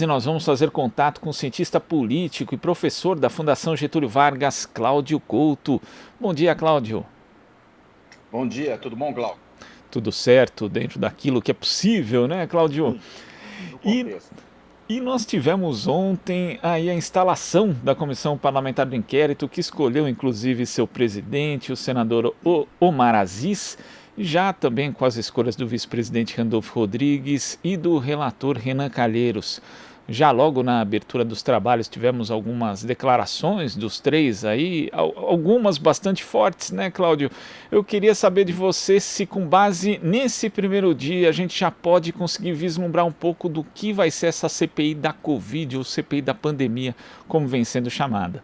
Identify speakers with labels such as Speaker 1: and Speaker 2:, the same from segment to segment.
Speaker 1: e nós vamos fazer contato com o cientista político e professor da Fundação Getúlio Vargas, Cláudio Couto. Bom dia, Cláudio.
Speaker 2: Bom dia, tudo bom, Glauco?
Speaker 1: Tudo certo dentro daquilo que é possível, né, Cláudio?
Speaker 2: Sim, no
Speaker 1: E,
Speaker 2: contexto.
Speaker 1: e nós tivemos ontem aí a instalação da Comissão Parlamentar do Inquérito, que escolheu inclusive seu presidente, o senador Omar Aziz, já também com as escolhas do vice-presidente Randolfo Rodrigues e do relator Renan Calheiros. Já logo na abertura dos trabalhos tivemos algumas declarações dos três aí, algumas bastante fortes, né, Cláudio? Eu queria saber de você se com base nesse primeiro dia a gente já pode conseguir vislumbrar um pouco do que vai ser essa CPI da Covid ou CPI da pandemia, como vem sendo chamada.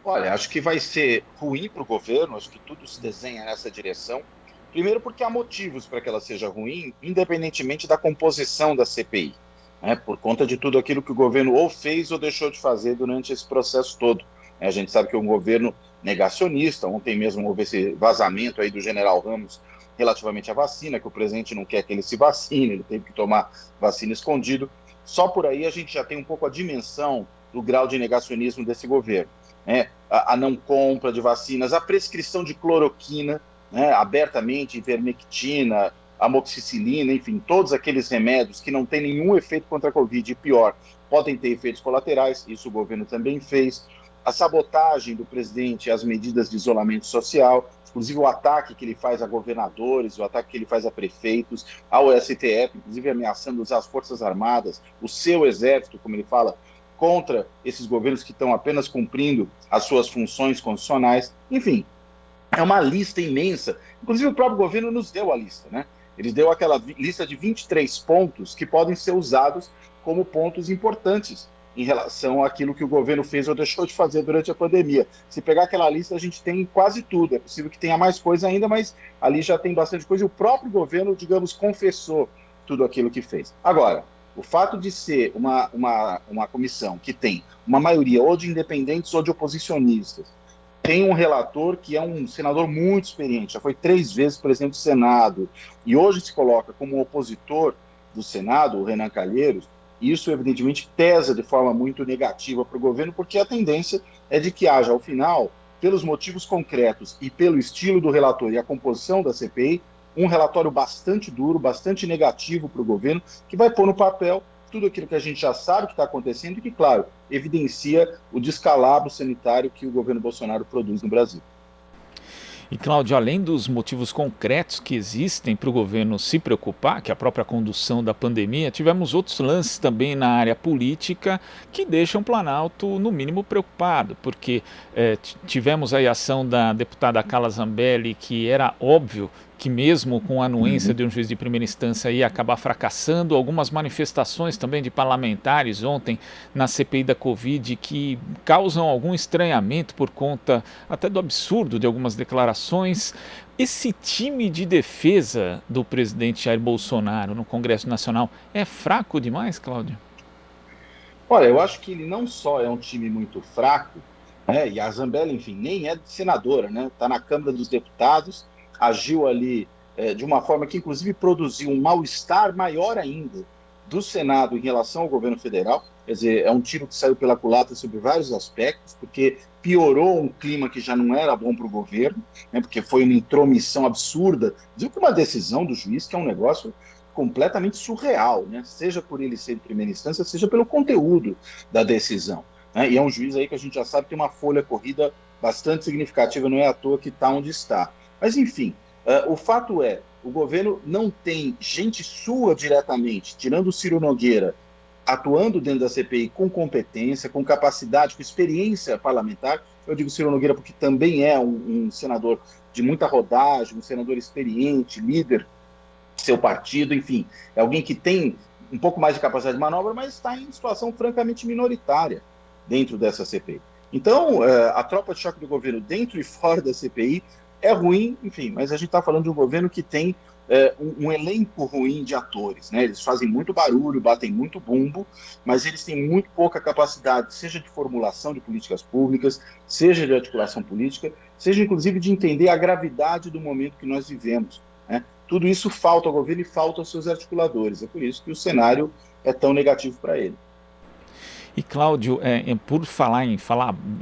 Speaker 2: Olha, acho que vai ser ruim para o governo, acho que tudo se desenha nessa direção. Primeiro, porque há motivos para que ela seja ruim, independentemente da composição da CPI, né, por conta de tudo aquilo que o governo ou fez ou deixou de fazer durante esse processo todo. A gente sabe que é um governo negacionista, ontem mesmo houve esse vazamento aí do general Ramos relativamente à vacina, que o presidente não quer que ele se vacine, ele teve que tomar vacina escondido. Só por aí a gente já tem um pouco a dimensão do grau de negacionismo desse governo, né? A não compra de vacinas, a prescrição de cloroquina, né, abertamente, ivermectina, amoxicilina, enfim, todos aqueles remédios que não têm nenhum efeito contra a Covid, e pior, podem ter efeitos colaterais, isso o governo também fez. A sabotagem do presidente às medidas de isolamento social, inclusive o ataque que ele faz a governadores, o ataque que ele faz a prefeitos, ao STF, inclusive ameaçando usar as Forças Armadas, o seu exército, como ele fala, contra esses governos que estão apenas cumprindo as suas funções constitucionais. Enfim, é uma lista imensa. Inclusive, o próprio governo nos deu a lista, né? Eles deu aquela lista de 23 pontos que podem ser usados como pontos importantes em relação àquilo que o governo fez ou deixou de fazer durante a pandemia. Se pegar aquela lista, a gente tem quase tudo. É possível que tenha mais coisa ainda, mas ali já tem bastante coisa. E o próprio governo, digamos, confessou tudo aquilo que fez. Agora, o fato de ser uma comissão que tem uma maioria ou de independentes ou de oposicionistas, tem um relator que é um senador muito experiente, já foi 3 vezes presidente do Senado, e hoje se coloca como opositor do Senado, o Renan Calheiros. Isso, evidentemente, pesa de forma muito negativa para o governo, porque a tendência é de que haja, ao final, pelos motivos concretos e pelo estilo do relator e a composição da CPI, um relatório bastante duro, bastante negativo para o governo, que vai pôr no papel tudo aquilo que a gente já sabe que está acontecendo e que, claro, evidencia o descalabro sanitário que o governo Bolsonaro produz no Brasil.
Speaker 1: E, Cláudio, além dos motivos concretos que existem para o governo se preocupar, que é a própria condução da pandemia, tivemos outros lances também na área política que deixam o Planalto, no mínimo, preocupado, porque tivemos aí a ação da deputada Carla Zambelli, que era óbvio que mesmo com a anuência de um juiz de primeira instância ia acabar fracassando, algumas manifestações também de parlamentares ontem na CPI da Covid que causam algum estranhamento por conta até do absurdo de algumas declarações. Esse time de defesa do presidente Jair Bolsonaro no Congresso Nacional é fraco demais, Cláudio?
Speaker 2: Olha, eu acho que ele não só é um time muito fraco, né, e a Zambelli, enfim, nem é senadora, né? Está na Câmara dos Deputados, agiu ali de uma forma que, inclusive, produziu um mal-estar maior ainda do Senado em relação ao governo federal. Quer dizer, é um tiro que saiu pela culatra sobre vários aspectos, porque piorou um clima que já não era bom para o governo, né, porque foi uma intromissão absurda, digo que uma decisão do juiz, que é um negócio completamente surreal, né? Seja por ele ser de primeira instância, seja pelo conteúdo da decisão, né? E é um juiz aí que a gente já sabe que tem uma folha corrida bastante significativa, não é à toa que está onde está. Mas, enfim, o fato é, o governo não tem gente sua diretamente, tirando o Ciro Nogueira, atuando dentro da CPI com competência, com capacidade, com experiência parlamentar. Eu digo Ciro Nogueira porque também é um senador de muita rodagem, um senador experiente, líder seu partido, enfim, é alguém que tem um pouco mais de capacidade de manobra, mas está em situação francamente minoritária dentro dessa CPI. Então, a tropa de choque do governo dentro e fora da CPI é ruim, enfim, mas a gente está falando de um governo que tem um elenco ruim de atores, né? Eles fazem muito barulho, batem muito bumbo, mas eles têm muito pouca capacidade, seja de formulação de políticas públicas, seja de articulação política, seja inclusive de entender a gravidade do momento que nós vivemos, né? Tudo isso falta ao governo e falta aos seus articuladores. É por isso que o cenário é tão negativo para ele.
Speaker 1: E Cláudio, por falar em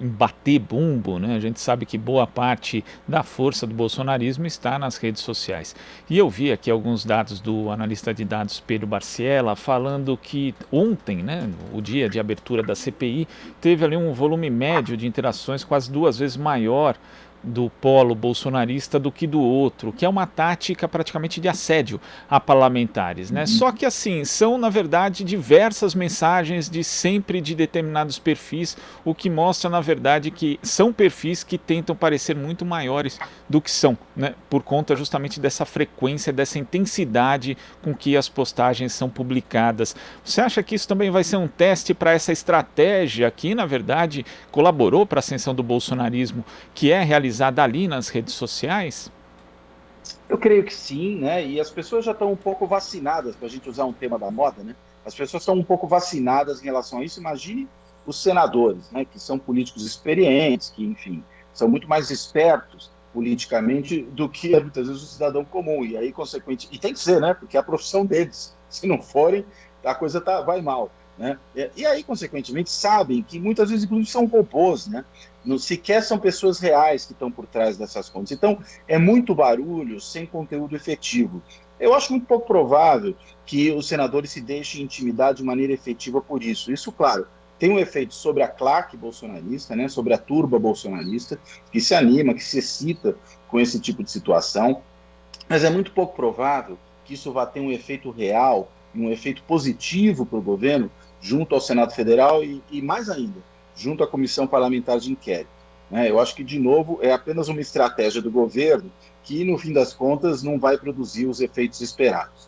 Speaker 1: bater bumbo, né, a gente sabe que boa parte da força do bolsonarismo está nas redes sociais. E eu vi aqui alguns dados do analista de dados Pedro Barciela falando que ontem, né, o dia de abertura da CPI, teve ali um volume médio de interações quase 2 vezes maior do polo bolsonarista do que do outro, que é uma tática praticamente de assédio a parlamentares, né? Só que assim, são na verdade diversas mensagens de sempre de determinados perfis, o que mostra na verdade que são perfis que tentam parecer muito maiores do que são, né? Por conta justamente dessa frequência, dessa intensidade com que as postagens são publicadas. Você acha que isso também vai ser um teste para essa estratégia que na verdade colaborou para a ascensão do bolsonarismo, que é realizada ali nas redes sociais?
Speaker 2: Eu creio que sim, né? E as pessoas já estão um pouco vacinadas, para a gente usar um tema da moda, né? As pessoas estão um pouco vacinadas em relação a isso. Imagine os senadores, né? Que são políticos experientes, que, enfim, são muito mais espertos politicamente do que muitas vezes o cidadão comum. E aí, consequente, e tem que ser, né? Porque é a profissão deles. Se não forem, a coisa vai mal. Né? E aí, consequentemente, sabem que muitas vezes, inclusive, são robôs, né? Não sequer são pessoas reais que estão por trás dessas contas. Então, é muito barulho sem conteúdo efetivo. Eu acho muito pouco provável que os senadores se deixem intimidar de maneira efetiva por isso. Isso, claro, tem um efeito sobre a claque bolsonarista, né? Sobre a turba bolsonarista, que se anima, que se excita com esse tipo de situação, mas é muito pouco provável que isso vá ter um efeito real, um efeito positivo para o governo, junto ao Senado Federal e, mais ainda, junto à Comissão Parlamentar de Inquérito. Né? Eu acho que, de novo, é apenas uma estratégia do governo que, no fim das contas, não vai produzir os efeitos esperados.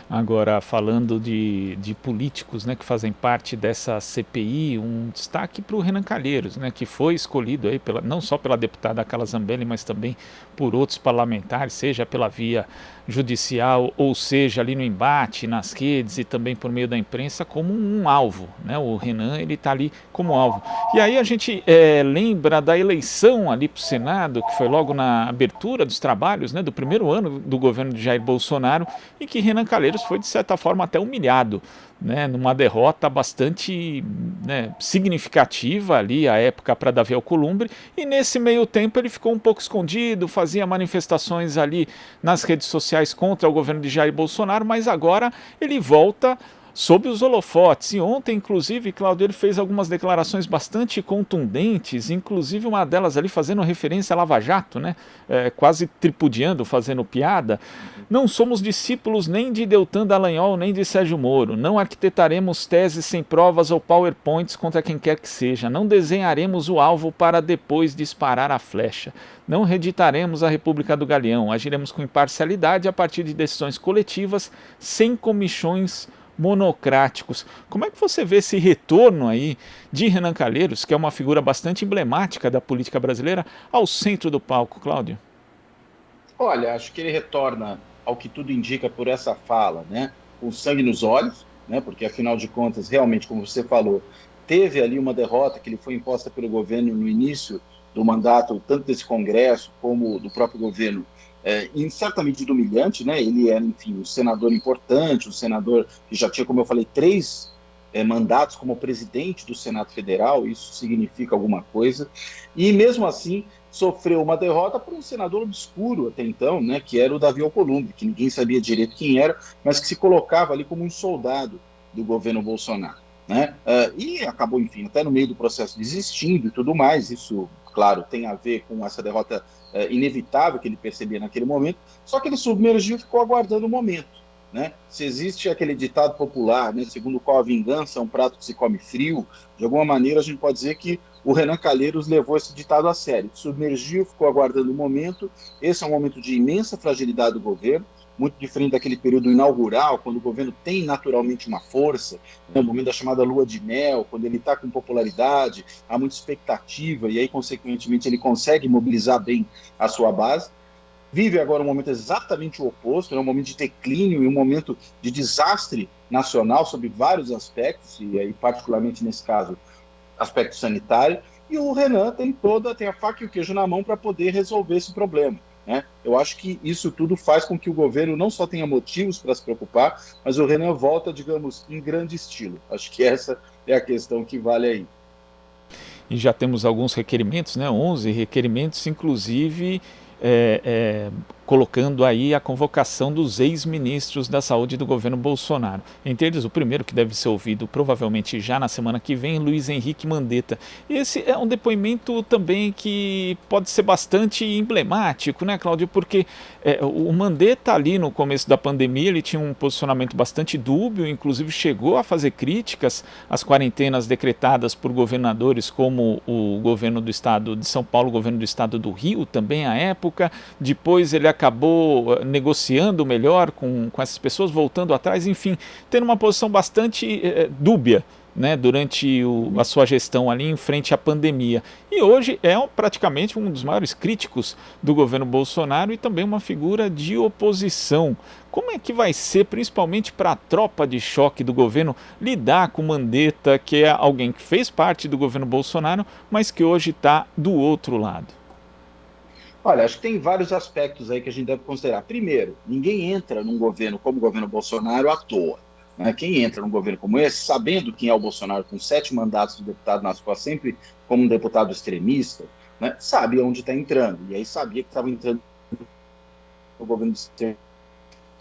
Speaker 1: Agora, falando de políticos, né, que fazem parte dessa CPI, um destaque para o Renan Calheiros, né, que foi escolhido aí não só pela deputada Carla Zambelli, mas também por outros parlamentares, seja pela via judicial ou seja ali no embate, nas redes e também por meio da imprensa, como um alvo. Né? O Renan está ali como alvo. E aí a gente lembra da eleição ali para o Senado, que foi logo na abertura dos trabalhos, né, do primeiro ano do governo de Jair Bolsonaro, e que Renan Calheiros foi, de certa forma, até humilhado, né, numa derrota bastante, né, significativa ali, à época, para Davi Alcolumbre, e nesse meio tempo ele ficou um pouco escondido, fazia manifestações ali nas redes sociais contra o governo de Jair Bolsonaro, mas agora ele volta sob os holofotes. E ontem, inclusive, Claudio, ele fez algumas declarações bastante contundentes, inclusive uma delas ali fazendo referência a Lava Jato, né? Quase tripudiando, fazendo piada. Não somos discípulos nem de Deltan Dallagnol, nem de Sérgio Moro. Não arquitetaremos teses sem provas ou powerpoints contra quem quer que seja. Não desenharemos o alvo para depois disparar a flecha. Não reeditaremos a República do Galeão. Agiremos com imparcialidade a partir de decisões coletivas, sem comissões monocráticos. Como é que você vê esse retorno aí de Renan Calheiros, que é uma figura bastante emblemática da política brasileira, ao centro do palco, Cláudio?
Speaker 2: Olha, acho que ele retorna ao que tudo indica por essa fala, né? Com sangue nos olhos, né? Porque afinal de contas, realmente, como você falou, teve ali uma derrota que lhe foi imposta pelo governo no início do mandato, tanto desse Congresso como do próprio governo, em certa medida humilhante, né? Ele era, enfim, um senador importante, um senador que já tinha, como eu falei, 3 mandatos como presidente do Senado Federal, isso significa alguma coisa, e mesmo assim sofreu uma derrota por um senador obscuro até então, né, que era o Davi Alcolumbre, que ninguém sabia direito quem era, mas que se colocava ali como um soldado do governo Bolsonaro. Né? E acabou, enfim, até no meio do processo desistindo e tudo mais, isso, claro, tem a ver com essa derrota inevitável que ele percebia naquele momento, só que ele submergiu e ficou aguardando o momento. Né? Se existe aquele ditado popular, né, segundo o qual a vingança é um prato que se come frio, de alguma maneira a gente pode dizer que o Renan Calheiros levou esse ditado a sério, submergiu, ficou aguardando o momento. Esse é um momento de imensa fragilidade do governo, muito diferente daquele período inaugural, quando o governo tem naturalmente uma força, né, o momento da chamada lua de mel, quando ele está com popularidade, há muita expectativa, e aí, consequentemente, ele consegue mobilizar bem a sua base. Vive agora um momento exatamente o oposto, né? Um momento de declínio e um momento de desastre nacional sobre vários aspectos, e aí particularmente nesse caso, aspecto sanitário, e o Renan tem a faca e o queijo na mão para poder resolver esse problema. né? Eu acho que isso tudo faz com que o governo não só tenha motivos para se preocupar, mas o Renan volta, digamos, em grande estilo. Acho que essa é a questão que vale aí.
Speaker 1: E já temos alguns requerimentos, né, 11 requerimentos, inclusive colocando aí a convocação dos ex-ministros da saúde do governo Bolsonaro. Entre eles, o primeiro que deve ser ouvido provavelmente já na semana que vem, Luiz Henrique Mandetta. Esse é um depoimento também que pode ser bastante emblemático, né, Cláudio? Porque o Mandetta ali no começo da pandemia, ele tinha um posicionamento bastante dúbio, inclusive chegou a fazer críticas às quarentenas decretadas por governadores como o governo do estado de São Paulo, o governo do estado do Rio também à época. Depois ele acabou negociando melhor com essas pessoas, voltando atrás, enfim, tendo uma posição bastante dúbia, né, durante a sua gestão ali em frente à pandemia. E hoje é praticamente um dos maiores críticos do governo Bolsonaro e também uma figura de oposição. Como é que vai ser, principalmente para a tropa de choque do governo, lidar com Mandetta, que é alguém que fez parte do governo Bolsonaro, mas que hoje está do outro lado?
Speaker 2: Olha, acho que tem vários aspectos aí que a gente deve considerar. Primeiro, ninguém entra num governo como o governo Bolsonaro à toa, né? Quem entra num governo como esse, sabendo quem é o Bolsonaro, com 7 mandatos de deputado nas costas, sempre como um deputado extremista, né, sabe onde está entrando. E aí sabia que estava entrando no governo de esquerda.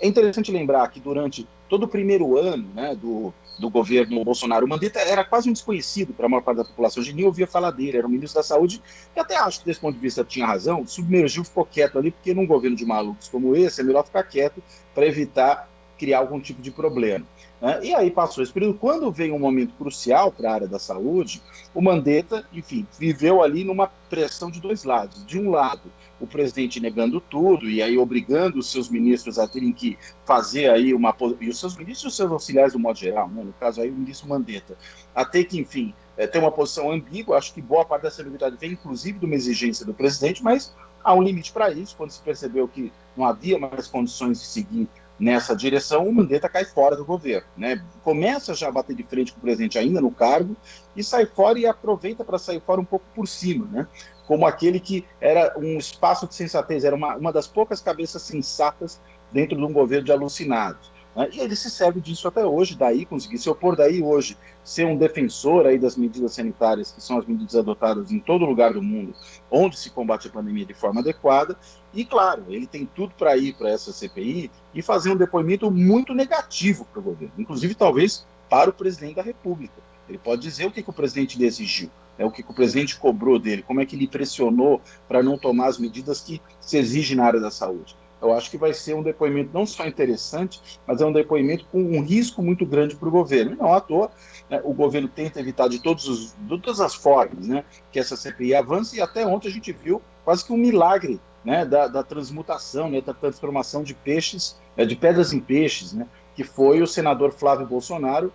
Speaker 2: É interessante lembrar que durante todo o primeiro ano, né, do governo Bolsonaro, o Mandetta era quase um desconhecido para a maior parte da população, a gente nem ouvia falar dele, era o ministro da Saúde, e até acho que desse ponto de vista tinha razão, submergiu, ficou quieto ali, porque num governo de malucos como esse, é melhor ficar quieto para evitar criar algum tipo de problema. Né? E aí passou esse período. Quando veio um momento crucial para a área da saúde, o Mandetta, enfim, viveu ali numa pressão de dois lados. De um lado, o presidente negando tudo e aí obrigando os seus ministros a terem que fazer aí e os seus ministros e os seus auxiliares do modo geral, né? No caso aí o ministro Mandetta, a ter que, enfim, ter uma posição ambígua. Acho que boa parte dessa ambiguidade vem inclusive de uma exigência do presidente, mas há um limite para isso. Quando se percebeu que não havia mais condições de seguir nessa direção, o Mandetta cai fora do governo, né? Começa já a bater de frente com o presidente ainda no cargo e sai fora e aproveita para sair fora um pouco por cima, né? Como aquele que era um espaço de sensatez, era uma das poucas cabeças sensatas dentro de um governo de alucinados. Né? E ele se serve disso até hoje, daí conseguir se opor, daí hoje ser um defensor aí das medidas sanitárias, que são as medidas adotadas em todo lugar do mundo, onde se combate a pandemia de forma adequada. E, claro, ele tem tudo para ir para essa CPI e fazer um depoimento muito negativo para o governo, inclusive talvez para o presidente da República. Ele pode dizer o que o presidente lhe exigiu, né, o que o presidente cobrou dele, como é que ele pressionou para não tomar as medidas que se exigem na área da saúde. Eu acho que vai ser um depoimento não só interessante, mas é um depoimento com um risco muito grande para o governo. E não à toa, né, o governo tenta evitar de todas as formas, né, que essa CPI avance, e até ontem a gente viu quase que um milagre, né, da transmutação, né, da transformação de peixes, de pedras em peixes, né, que foi o senador Flávio Bolsonaro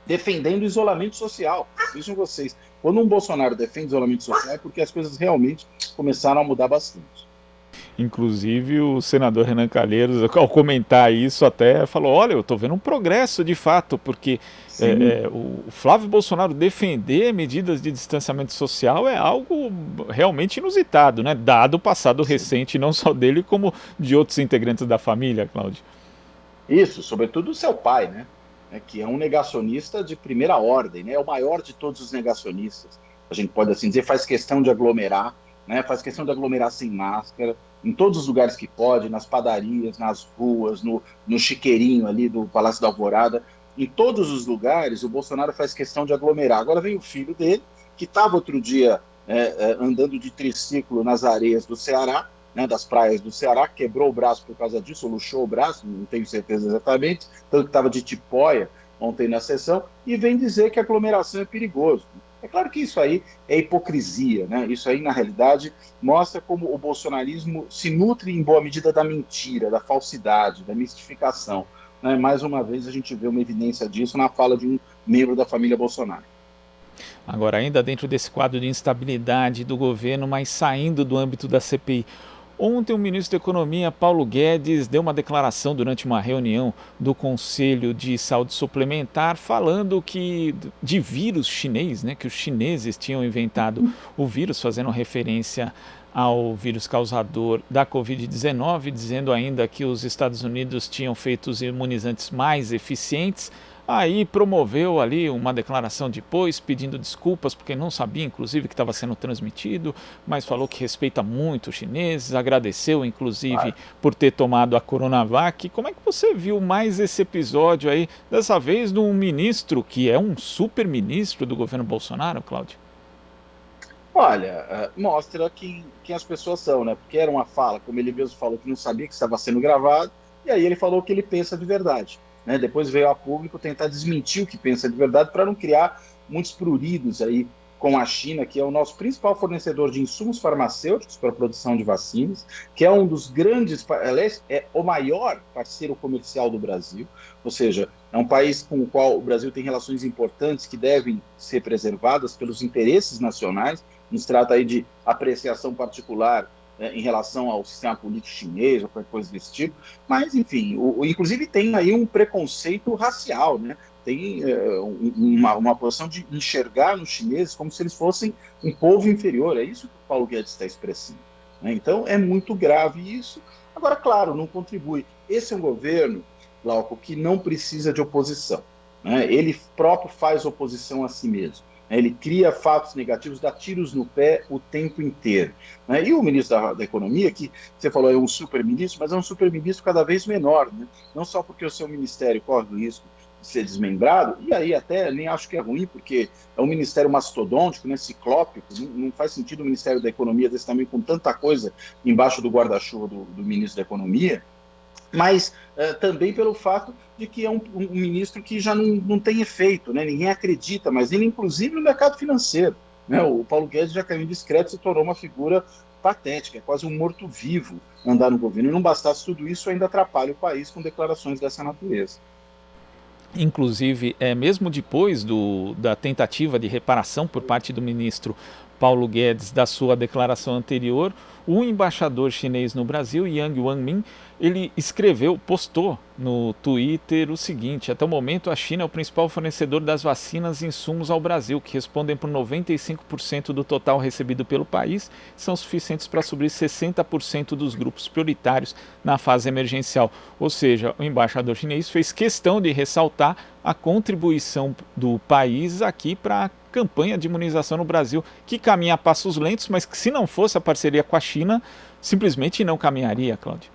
Speaker 2: defendendo o isolamento social. Vejam vocês, quando um Bolsonaro defende isolamento social é porque as coisas realmente começaram a mudar bastante.
Speaker 1: Inclusive o senador Renan Calheiros, ao comentar isso, até falou: olha, eu estou vendo um progresso de fato, porque o Flávio Bolsonaro defender medidas de distanciamento social é algo realmente inusitado, né? Dado o passado recente, não só dele, como de outros integrantes da família, Cláudio.
Speaker 2: Isso, sobretudo o seu pai, né? Que é um negacionista de primeira ordem, né? É o maior de todos os negacionistas. A gente pode assim dizer, faz questão de aglomerar, né? Faz questão de aglomerar sem máscara, em todos os lugares que pode, nas padarias, nas ruas, no chiqueirinho ali do Palácio da Alvorada. Em todos os lugares, o Bolsonaro faz questão de aglomerar. Agora vem o filho dele, que estava outro dia andando de triciclo nas areias do Ceará, né, das praias do Ceará, quebrou o braço por causa disso, ou luxou o braço, não tenho certeza exatamente, tanto que estava de tipóia ontem na sessão, e vem dizer que a aglomeração é perigoso. É claro que isso aí é hipocrisia, né? Isso aí, na realidade, mostra como o bolsonarismo se nutre em boa medida da mentira, da falsidade, da mistificação. Né? Mais uma vez a gente vê uma evidência disso na fala de um membro da família Bolsonaro.
Speaker 1: Agora, ainda dentro desse quadro de instabilidade do governo, mas saindo do âmbito da CPI, ontem o ministro da Economia, Paulo Guedes, deu uma declaração durante uma reunião do Conselho de Saúde Suplementar, falando que de vírus chinês, né, que os chineses tinham inventado o vírus, fazendo referência ao vírus causador da Covid-19, dizendo ainda que os Estados Unidos tinham feito os imunizantes mais eficientes. Aí promoveu ali uma declaração depois, pedindo desculpas, porque não sabia, inclusive, que estava sendo transmitido, mas falou que respeita muito os chineses, agradeceu, inclusive, por ter tomado a Coronavac. Como é que você viu mais esse episódio aí, dessa vez de um ministro, que é um super ministro do governo Bolsonaro, Cláudio?
Speaker 2: Olha, mostra quem as pessoas são, né? Porque era uma fala, como ele mesmo falou, que não sabia que estava sendo gravado, e aí ele falou o que ele pensa de verdade, né? Depois veio a público tentar desmentir o que pensa de verdade para não criar muitos pruridos aí com a China, que é o nosso principal fornecedor de insumos farmacêuticos para a produção de vacinas, que é um dos grandes, aliás, é o maior parceiro comercial do Brasil, ou seja, é um país com o qual o Brasil tem relações importantes que devem ser preservadas pelos interesses nacionais. Nos trata aí de apreciação particular, né, em relação ao sistema político chinês ou qualquer coisa desse tipo, mas, enfim, inclusive tem aí um preconceito racial, né? Tem uma posição de enxergar nos chineses como se eles fossem um povo inferior, é isso que o Paulo Guedes está expressando, né? Então é muito grave isso. Agora, claro, não contribui. Esse é um governo, Glauco, que não precisa de oposição, né? Ele próprio faz oposição a si mesmo. Ele cria fatos negativos, dá tiros no pé o tempo inteiro, né? E o ministro da Economia, que você falou é um super-ministro, mas é um super-ministro cada vez menor, né? Não só porque o seu ministério corre o risco de ser desmembrado, e aí até nem acho que é ruim, porque é um ministério mastodôntico, né, ciclópico, não faz sentido o Ministério da Economia desse tamanho com tanta coisa embaixo do guarda-chuva do ministro da Economia, mas também pelo fato de que é um ministro que já não tem efeito, né? Ninguém acredita, mas ele, inclusive, no mercado financeiro, né? O Paulo Guedes já caiu em discreto e se tornou uma figura patética, é quase um morto-vivo andar no governo. E não bastasse tudo isso, ainda atrapalha o país com declarações dessa natureza.
Speaker 1: Inclusive, mesmo depois da tentativa de reparação por parte do ministro Paulo Guedes da sua declaração anterior, o embaixador chinês no Brasil, Yang Wanmin, ele postou no Twitter o seguinte: até o momento a China é o principal fornecedor das vacinas e insumos ao Brasil, que respondem por 95% do total recebido pelo país, são suficientes para suprir 60% dos grupos prioritários na fase emergencial. Ou seja, o embaixador chinês fez questão de ressaltar a contribuição do país aqui para a campanha de imunização no Brasil, que caminha a passos lentos, mas que, se não fosse a parceria com a China, simplesmente não caminharia, Cláudio.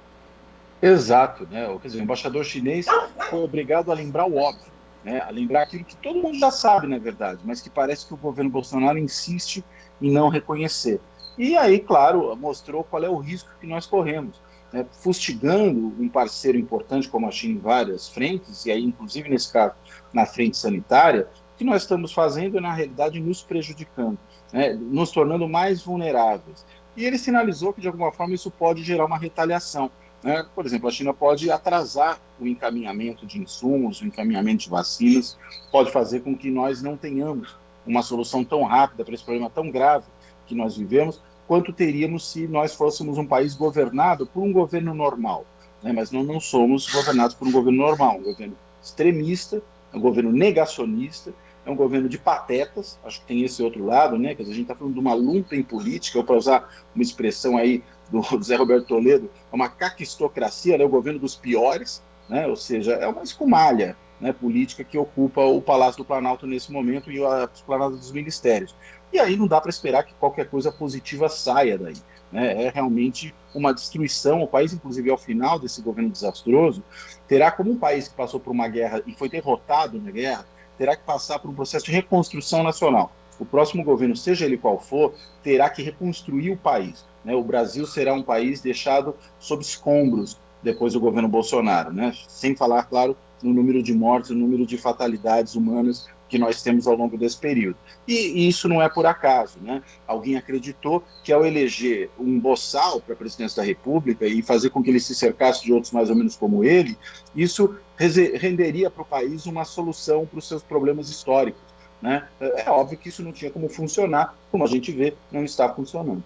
Speaker 2: Exato, né? Quer dizer, o embaixador chinês foi obrigado a lembrar o óbvio, né? A lembrar aquilo que todo mundo já sabe, na verdade, mas que parece que o governo Bolsonaro insiste em não reconhecer. E aí, claro, mostrou qual é o risco que nós corremos, né? Fustigando um parceiro importante como a China em várias frentes, e aí, inclusive, nesse caso, na frente sanitária, o que nós estamos fazendo é, na realidade, nos prejudicando, né? Nos tornando mais vulneráveis. E ele sinalizou que, de alguma forma, isso pode gerar uma retaliação, né? Por exemplo, a China pode atrasar o encaminhamento de insumos, o encaminhamento de vacinas, pode fazer com que nós não tenhamos uma solução tão rápida para esse problema tão grave que nós vivemos, quanto teríamos se nós fôssemos um país governado por um governo normal, né? Mas não somos governados por um governo normal, um governo extremista, um governo negacionista, é um governo de patetas, acho que tem esse outro lado, né? Quer dizer, a gente está falando de uma lumpen política, ou para usar uma expressão aí do Zé Roberto Toledo, é uma caquistocracia, né? O governo dos piores, né? Ou seja, é uma escumalha, né, política que ocupa o Palácio do Planalto nesse momento e a esplanada dos ministérios. E aí não dá para esperar que qualquer coisa positiva saia daí, né? É realmente uma destruição. O país, inclusive, ao final desse governo desastroso, terá, como um país que passou por uma guerra e foi derrotado na guerra, terá que passar por um processo de reconstrução nacional. O próximo governo, seja ele qual for, terá que reconstruir o país, né? O Brasil será um país deixado sob escombros depois do governo Bolsonaro, né? Sem falar, claro, no número de mortes, no número de fatalidades humanas que nós temos ao longo desse período. E isso não é por acaso, né? Alguém acreditou que, ao eleger um boçal para a presidência da República e fazer com que ele se cercasse de outros mais ou menos como ele, isso renderia para o país uma solução para os seus problemas históricos, né? É óbvio que isso não tinha como funcionar, como a gente vê, não está funcionando.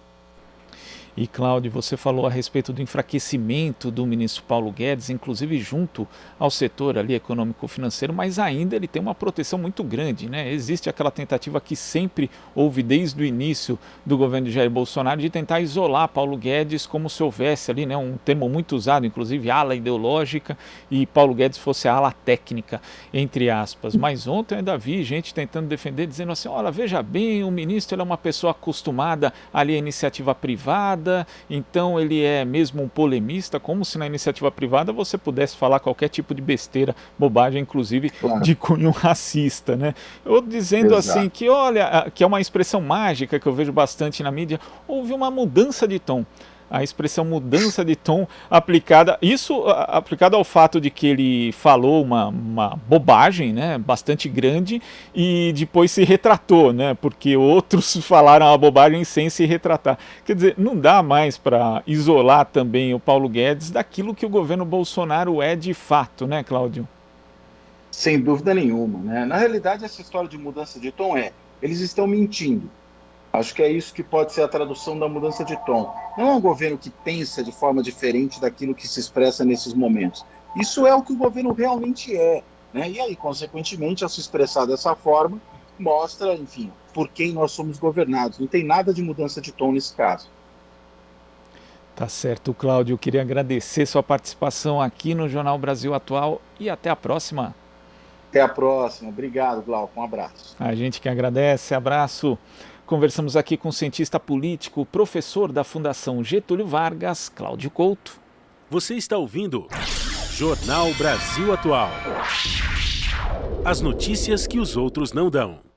Speaker 1: E, Cláudio, você falou a respeito do enfraquecimento do ministro Paulo Guedes, inclusive junto ao setor ali econômico-financeiro, mas ainda ele tem uma proteção muito grande, né? Existe aquela tentativa que sempre houve desde o início do governo de Jair Bolsonaro de tentar isolar Paulo Guedes como se houvesse ali, né, um termo muito usado, inclusive ala ideológica, e Paulo Guedes fosse a ala técnica, entre aspas. Mas ontem eu ainda vi gente tentando defender, dizendo assim, olha, veja bem, o ministro ele é uma pessoa acostumada ali à iniciativa privada, então ele é mesmo um polemista, como se na iniciativa privada você pudesse falar qualquer tipo de besteira, bobagem, inclusive
Speaker 2: Claro.
Speaker 1: de cunho racista, né? Ou dizendo
Speaker 2: Exato.
Speaker 1: assim que, olha, que é uma expressão mágica que eu vejo bastante na mídia, houve uma mudança de tom. A expressão mudança de tom aplicada, isso aplicado ao fato de que ele falou uma bobagem, né, bastante grande, e depois se retratou, né, porque outros falaram a bobagem sem se retratar. Quer dizer, não dá mais para isolar também o Paulo Guedes daquilo que o governo Bolsonaro é de fato, né, Cláudio?
Speaker 2: Sem dúvida nenhuma, né? Na realidade, essa história de mudança de tom eles estão mentindo. Acho que é isso que pode ser a tradução da mudança de tom. Não é um governo que pensa de forma diferente daquilo que se expressa nesses momentos. Isso é o que o governo realmente é, né? E aí, consequentemente, ao se expressar dessa forma, mostra, enfim, por quem nós somos governados. Não tem nada de mudança de tom nesse caso.
Speaker 1: Tá certo, Cláudio. Eu queria agradecer sua participação aqui no Jornal Brasil Atual e até a próxima.
Speaker 2: Até a próxima. Obrigado, Glauco. Um abraço.
Speaker 1: A gente que agradece, abraço. Conversamos aqui com o cientista político, professor da Fundação Getúlio Vargas, Cláudio Couto.
Speaker 3: Você está ouvindo Jornal Brasil Atual. As notícias que os outros não dão.